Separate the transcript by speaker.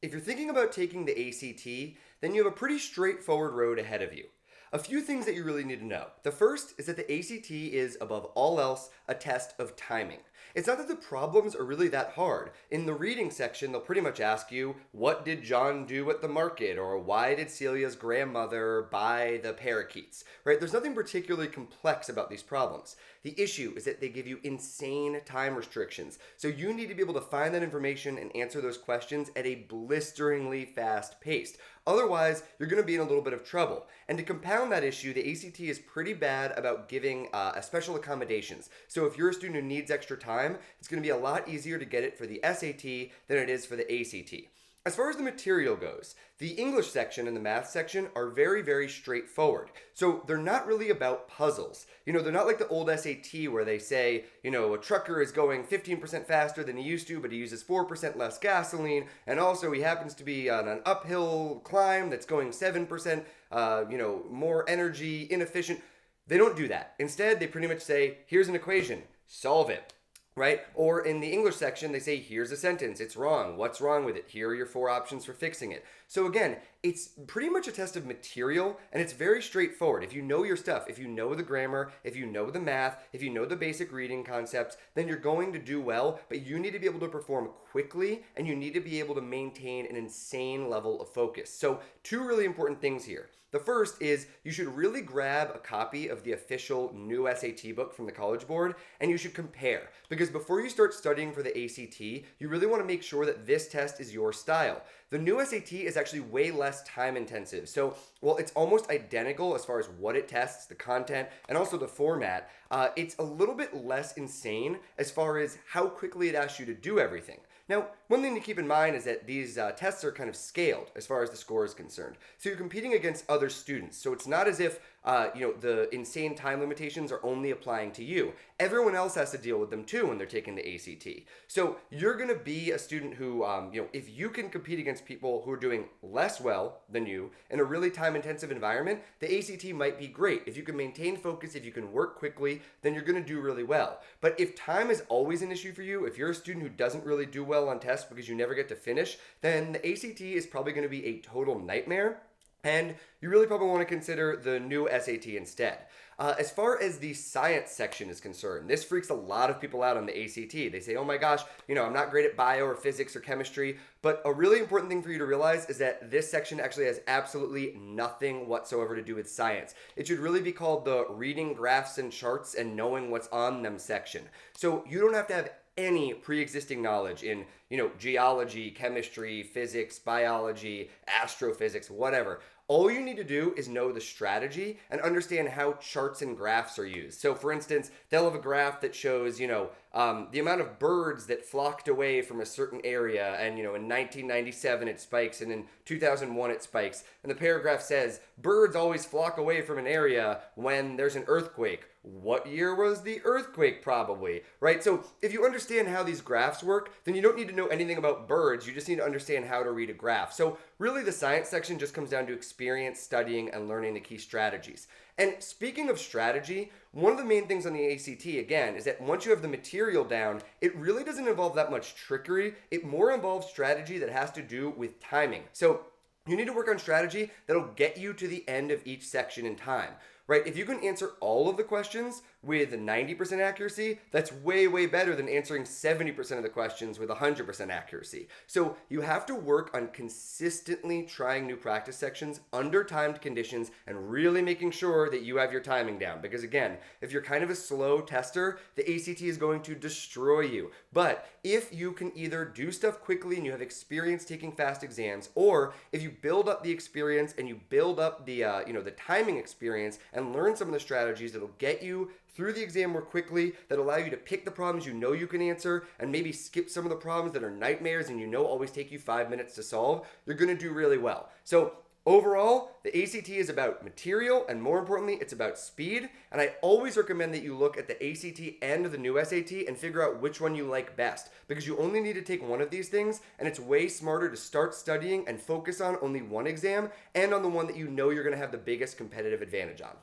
Speaker 1: If you're thinking about taking the ACT, then you have a pretty straightforward road ahead of you. A few things that you really need to know. The first is that the ACT is, above all else, a test of timing. It's not that the problems are really that hard. In the reading section, they'll pretty much ask you, what did John do at the market? Or why did Celia's grandmother buy the parakeets? Right? There's nothing particularly complex about these problems. The issue is that they give you insane time restrictions. So you need to be able to find that information and answer those questions at a blisteringly fast pace. Otherwise, you're going to be in a little bit of trouble. And to compound that issue, the ACT is pretty bad about giving special accommodations. So if you're a student who needs extra time, it's going to be a lot easier to get it for the SAT than it is for the ACT. As far as the material goes, the English section and the math section are very, very straightforward. So they're not really about puzzles. They're not like the old SAT where they say, a trucker is going 15% faster than he used to, but he uses 4% less gasoline, and also he happens to be on an uphill climb that's going 7%, more energy, inefficient. They don't do that. Instead, they pretty much say, here's an equation, solve it. Right? Or in the English section, they say, here's a sentence. It's wrong. What's wrong with it? Here are your 4 options for fixing it. So again, it's pretty much a test of material, and it's very straightforward. If you know your stuff, if you know the grammar, if you know the math, if you know the basic reading concepts, then you're going to do well, but you need to be able to perform quickly, and you need to be able to maintain an insane level of focus. So 2 really important things here. The first is you should really grab a copy of the official new SAT book from the College Board, and you should compare. Because before you start studying for the ACT, you really want to make sure that this test is your style. The new SAT is actually way less time intensive. So, while it's almost identical as far as what it tests, the content, and also the format, it's a little bit less insane as far as how quickly it asks you to do everything. Now, one thing to keep in mind is that these tests are kind of scaled as far as the score is concerned. So you're competing against other students. So it's not as if the insane time limitations are only applying to you. Everyone else has to deal with them too when they're taking the ACT. So you're going to be a student who, if you can compete against people who are doing less well than you in a really time-intensive environment, the ACT might be great. If you can maintain focus, if you can work quickly, then you're going to do really well. But if time is always an issue for you, if you're a student who doesn't really do well on tests because you never get to finish, then the ACT is probably going to be a total nightmare. And you really probably want to consider the new SAT instead. As far as the science section is concerned, this freaks a lot of people out on the ACT. They say, oh my gosh, I'm not great at bio or physics or chemistry. But a really important thing for you to realize is that this section actually has absolutely nothing whatsoever to do with science. It should really be called the reading graphs and charts and knowing what's on them section. So you don't have to have any pre-existing knowledge in, geology, chemistry, physics, biology, astrophysics, whatever. All you need to do is know the strategy and understand how charts and graphs are used. So for instance, they'll have a graph that shows, the amount of birds that flocked away from a certain area, and in 1997 it spikes, and in 2001 it spikes. And the paragraph says, birds always flock away from an area when there's an earthquake. What year was the earthquake probably, right? So if you understand how these graphs work, then you don't need to know anything about birds. You just need to understand how to read a graph. So really the science section just comes down to experience, studying, and learning the key strategies. And speaking of strategy, one of the main things on the ACT, again, is that once you have the material down, it really doesn't involve that much trickery. It more involves strategy that has to do with timing. So you need to work on strategy that'll get you to the end of each section in time. Right? If you can answer all of the questions with 90% accuracy, that's way, way better than answering 70% of the questions with 100% accuracy. So you have to work on consistently trying new practice sections under timed conditions and really making sure that you have your timing down. Because again, if you're kind of a slow tester, the ACT is going to destroy you. But if you can either do stuff quickly and you have experience taking fast exams, or if you build up the experience and you build up the timing experience and learn some of the strategies that'll get you through the exam more quickly, that allow you to pick the problems you can answer and maybe skip some of the problems that are nightmares and always take you 5 minutes to solve, you're going to do really well. So overall, the ACT is about material, and more importantly, it's about speed. And I always recommend that you look at the ACT and the new SAT and figure out which one you like best, because you only need to take one of these things, and it's way smarter to start studying and focus on only one exam and on the one that you're going to have the biggest competitive advantage on.